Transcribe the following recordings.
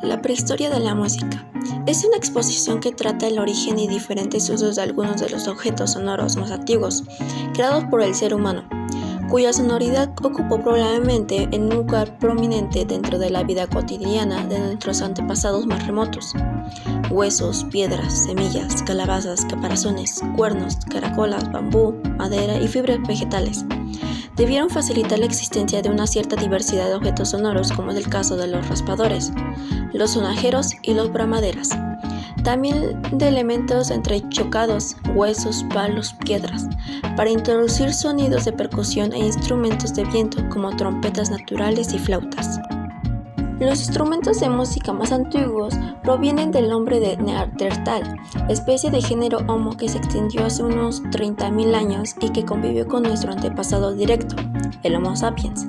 La prehistoria de la música. Es una exposición que trata el origen y diferentes usos de algunos de los objetos sonoros más antiguos, creados por el ser humano, cuya sonoridad ocupó probablemente un lugar prominente dentro de la vida cotidiana de nuestros antepasados más remotos. Huesos, piedras, semillas, calabazas, caparazones, cuernos, caracolas, bambú, madera y fibras vegetales debieron facilitar la existencia de una cierta diversidad de objetos sonoros, como es el caso de los raspadores, los sonajeros y los bramaderas. También de elementos entrechocados, huesos, palos, piedras, para introducir sonidos de percusión e instrumentos de viento como trompetas naturales y flautas. Los instrumentos de música más antiguos provienen del hombre de Neandertal, especie de género Homo que se extinguió hace unos 30.000 años y que convivió con nuestro antepasado directo, el Homo sapiens.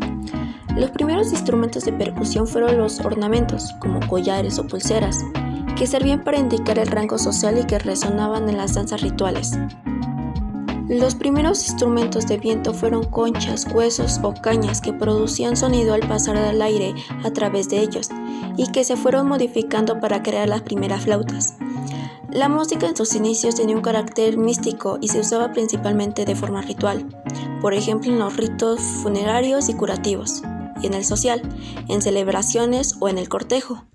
Los primeros instrumentos de percusión fueron los ornamentos, como collares o pulseras, que servían para indicar el rango social y que resonaban en las danzas rituales. Los primeros instrumentos de viento fueron conchas, huesos o cañas que producían sonido al pasar al aire a través de ellos y que se fueron modificando para crear las primeras flautas. La música en sus inicios tenía un carácter místico y se usaba principalmente de forma ritual, por ejemplo en los ritos funerarios y curativos, y en el social, en celebraciones o en el cortejo.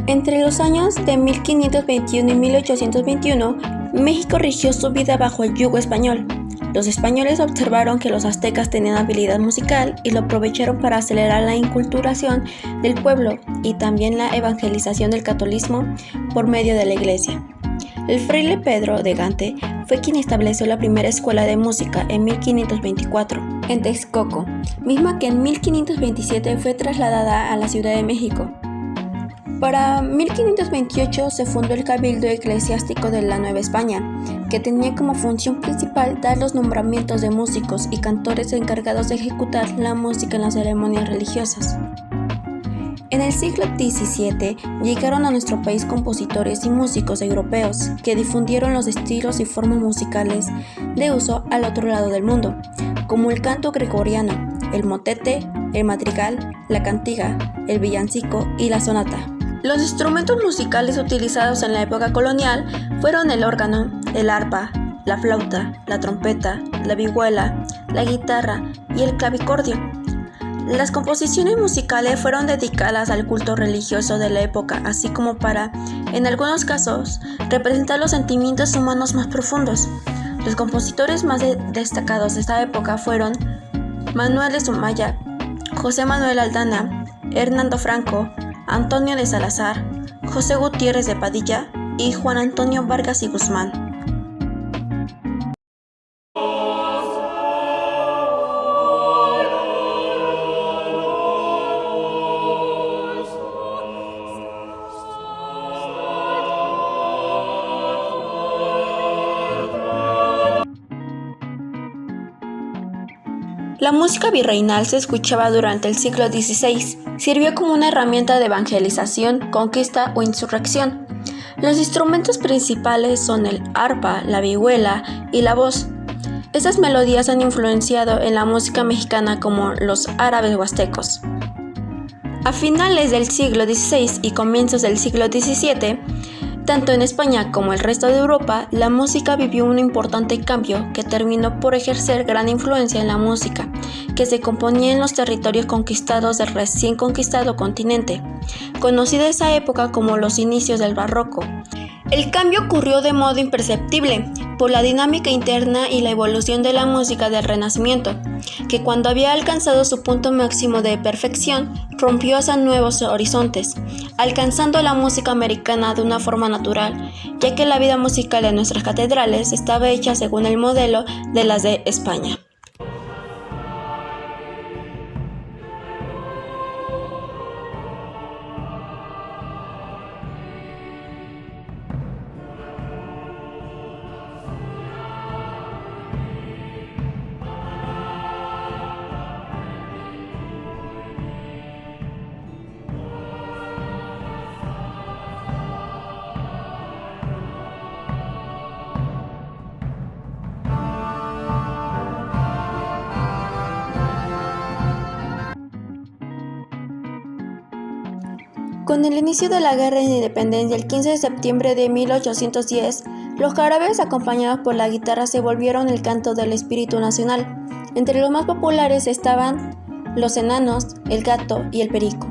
Entre los años de 1521 y 1821, México rigió su vida bajo el yugo español. Los españoles observaron que los aztecas tenían habilidad musical y lo aprovecharon para acelerar la inculturación del pueblo y también la evangelización del catolicismo por medio de la iglesia. El fraile Pedro de Gante fue quien estableció la primera escuela de música en 1524 en Texcoco, misma que en 1527 fue trasladada a la Ciudad de México. Para 1528 se fundó el Cabildo Eclesiástico de la Nueva España, que tenía como función principal dar los nombramientos de músicos y cantores encargados de ejecutar la música en las ceremonias religiosas. En el siglo XVII llegaron a nuestro país compositores y músicos europeos que difundieron los estilos y formas musicales de uso al otro lado del mundo, como el canto gregoriano, el motete, el madrigal, la cantiga, el villancico y la sonata. Los instrumentos musicales utilizados en la época colonial fueron el órgano, el arpa, la flauta, la trompeta, la vihuela, la guitarra y el clavicordio. Las composiciones musicales fueron dedicadas al culto religioso de la época, así como para, en algunos casos, representar los sentimientos humanos más profundos. Los compositores más destacados de esta época fueron Manuel de Sumaya, José Manuel Aldana, Hernando Franco, Antonio de Salazar, José Gutiérrez de Padilla y Juan Antonio Vargas y Guzmán. La música virreinal se escuchaba durante el siglo XVI, sirvió como una herramienta de evangelización, conquista o insurrección. Los instrumentos principales son el arpa, la vihuela y la voz. Estas melodías han influenciado en la música mexicana como los árabes huastecos. A finales del siglo XVI y comienzos del siglo XVII, tanto en España como el resto de Europa, la música vivió un importante cambio que terminó por ejercer gran influencia en la música, que se componía en los territorios conquistados del recién conquistado continente, conocida esa época como los inicios del barroco. El cambio ocurrió de modo imperceptible por la dinámica interna y la evolución de la música del Renacimiento, que cuando había alcanzado su punto máximo de perfección, rompió hacia nuevos horizontes, alcanzando la música americana de una forma natural, ya que la vida musical de nuestras catedrales estaba hecha según el modelo de las de España. Con el inicio de la Guerra de Independencia el 15 de septiembre de 1810, los jarabes acompañados por la guitarra se volvieron el canto del espíritu nacional. Entre los más populares estaban los enanos, el gato y el perico.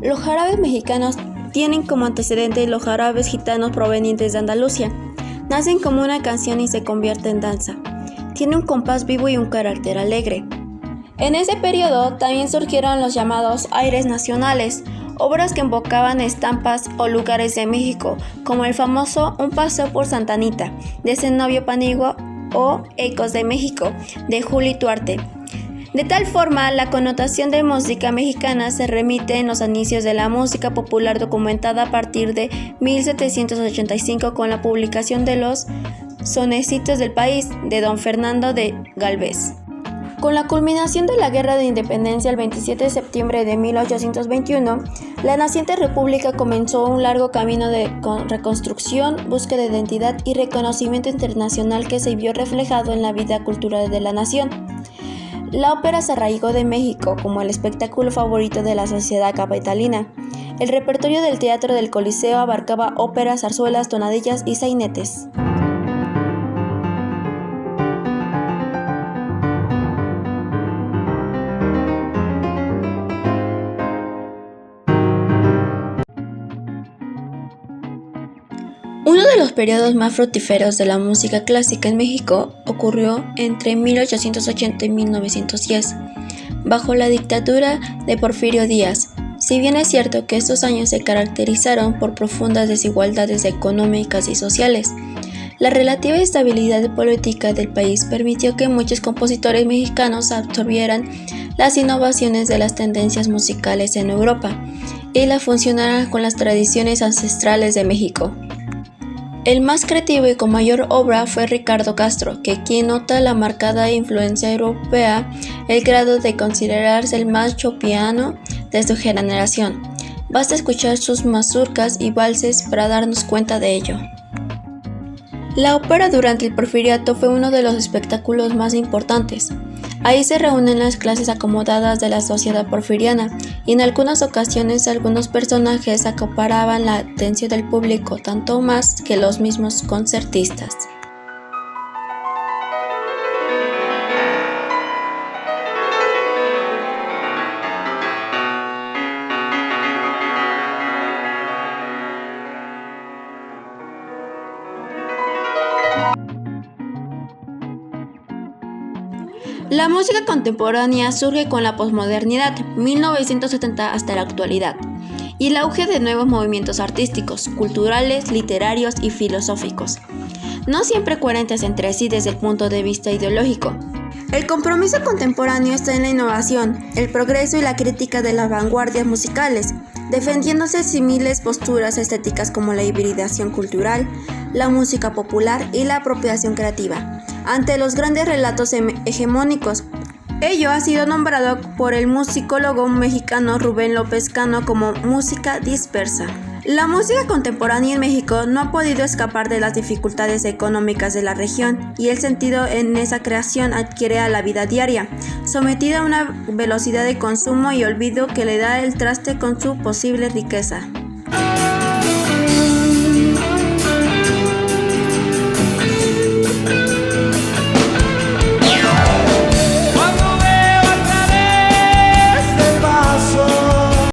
Los jarabes mexicanos tienen como antecedentes los jarabes gitanos provenientes de Andalucía. Nacen como una canción y se convierten en danza. Tiene un compás vivo y un carácter alegre. En ese periodo también surgieron los llamados aires nacionales, obras que invocaban estampas o lugares de México, como el famoso Un paseo por Santa Anita, de Zenobio Paniagua, o Ecos de México, de Juli Duarte. De tal forma, la connotación de música mexicana se remite en los inicios de la música popular documentada a partir de 1785 con la publicación de los Sonecitos del País, de don Fernando de Galvez. Con la culminación de la Guerra de Independencia el 27 de septiembre de 1821, la naciente república comenzó un largo camino de reconstrucción, búsqueda de identidad y reconocimiento internacional que se vio reflejado en la vida cultural de la nación. La ópera se arraigó de México como el espectáculo favorito de la sociedad capitalina. El repertorio del teatro del Coliseo abarcaba óperas, zarzuelas, tonadillas y sainetes. Uno de los periodos más fructíferos de la música clásica en México ocurrió entre 1880 y 1910, bajo la dictadura de Porfirio Díaz. Si bien es cierto que estos años se caracterizaron por profundas desigualdades económicas y sociales, la relativa estabilidad política del país permitió que muchos compositores mexicanos absorbieran las innovaciones de las tendencias musicales en Europa y la funcionaran con las tradiciones ancestrales de México. El más creativo y con mayor obra fue Ricardo Castro, quien nota la marcada influencia europea, el grado de considerarse el más chopiniano de su generación. Basta escuchar sus mazurcas y valses para darnos cuenta de ello. La ópera durante el Porfiriato fue uno de los espectáculos más importantes. Ahí se reúnen las clases acomodadas de la sociedad porfiriana y en algunas ocasiones algunos personajes acaparaban la atención del público tanto más que los mismos concertistas. La música contemporánea surge con la posmodernidad, 1970 hasta la actualidad, y el auge de nuevos movimientos artísticos, culturales, literarios y filosóficos, no siempre coherentes entre sí desde el punto de vista ideológico. El compromiso contemporáneo está en la innovación, el progreso y la crítica de las vanguardias musicales, defendiéndose similares posturas estéticas como la hibridación cultural, la música popular y la apropiación creativa, ante los grandes relatos hegemónicos. Ello ha sido nombrado por el musicólogo mexicano Rubén López Cano como música dispersa. La música contemporánea en México no ha podido escapar de las dificultades económicas de la región y el sentido en esa creación adquiere a la vida diaria, sometida a una velocidad de consumo y olvido que le da el traste con su posible riqueza.